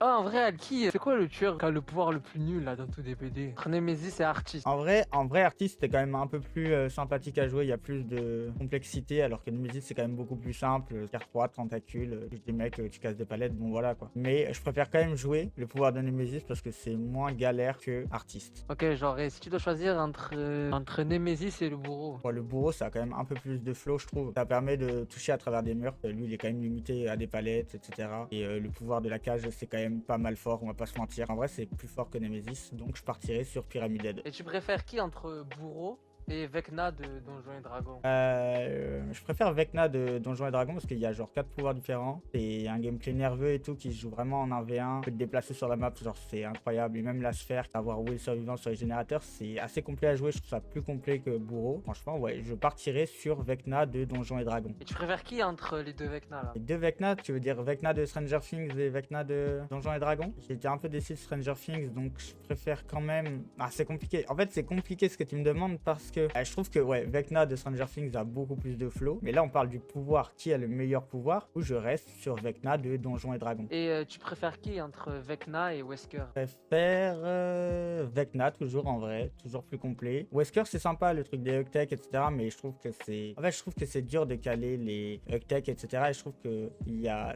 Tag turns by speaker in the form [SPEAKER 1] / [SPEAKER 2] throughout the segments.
[SPEAKER 1] Ah, en vrai, Alki, c'est quoi le tueur qui a le pouvoir le plus nul là dans tout DBD? Entre Nemesis et Artist.
[SPEAKER 2] En vrai, Artist, c'était quand même un peu plus sympathique à jouer. Il y a plus de complexité, alors que Nemesis, c'est quand même beaucoup plus simple. Carte 3, tentacule, touche des mecs, tu casses des palettes, bon voilà quoi. Mais je préfère quand même jouer le pouvoir de Nemesis parce que c'est moins galère que Artist.
[SPEAKER 1] Ok, genre, et si tu dois choisir entre Nemesis et le bourreau.
[SPEAKER 2] Bon, le bourreau, ça a quand même un peu plus de flow, je trouve. Ça permet de toucher à travers des murs. Lui, il est quand même limité à des palettes, etc. Et le pouvoir de la cage, c'est quand même pas mal fort, on va pas se mentir. En vrai, c'est plus fort que Nemesis, donc je partirai sur Pyramid Head.
[SPEAKER 1] Et tu préfères qui entre bourreau et Vecna de Donjons et Dragons?
[SPEAKER 2] Je préfère Vecna de Donjons et Dragons parce qu'il y a genre 4 pouvoirs différents. C'est un gameplay nerveux et tout qui se joue vraiment en 1v1. Tu peux te déplacer sur la map, genre c'est incroyable. Et même la sphère, avoir Will survivant sur les générateurs, c'est assez complet à jouer. Je trouve ça plus complet que Bourreau. Franchement, ouais, je partirais sur Vecna de Donjons et Dragons.
[SPEAKER 1] Et tu préfères qui entre les deux Vecna là?
[SPEAKER 2] Les deux Vecna, tu veux dire Vecna de Stranger Things et Vecna de Donjons et Dragons? J'ai été un peu déçu de Stranger Things, donc je préfère quand même. Ah, c'est compliqué. En fait, c'est compliqué ce que tu me demandes parce que je trouve que ouais, Vecna de Stranger Things a beaucoup plus de flow. Mais là, on parle du pouvoir. Qui a le meilleur pouvoir? Où je reste sur Vecna de Donjons et Dragons.
[SPEAKER 1] Et tu préfères qui entre Vecna et Wesker?
[SPEAKER 2] Je préfère Vecna, toujours en vrai, toujours plus complet. Wesker, c'est sympa le truc des Hugtech, etc. Mais je trouve que c'est. En fait, je trouve que c'est dur de caler les Hugtech, etc. Et je trouve que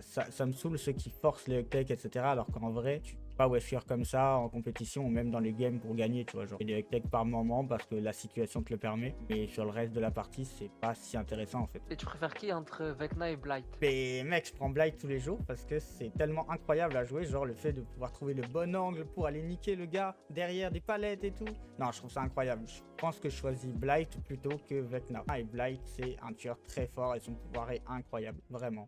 [SPEAKER 2] ça me saoule ceux qui forcent les Hugtech, etc. Alors qu'en vrai, tu pas Wesker comme ça en compétition ou même dans les games pour gagner, tu vois. Genre, des Hugtech par moment parce que la situation te le permet. Mais sur le reste de la partie, c'est pas si intéressant en fait.
[SPEAKER 1] Et tu préfères qui entre Vecna et Blight?
[SPEAKER 2] Mais mec, je prends Blight tous les jours parce que c'est tellement incroyable à jouer, genre le fait de pouvoir trouver le bon angle pour aller niquer le gars derrière des palettes et tout. Non, je trouve ça incroyable. Je pense que je choisis Blight plutôt que Vecna. Et Blight, c'est un tueur très fort et son pouvoir est incroyable, vraiment.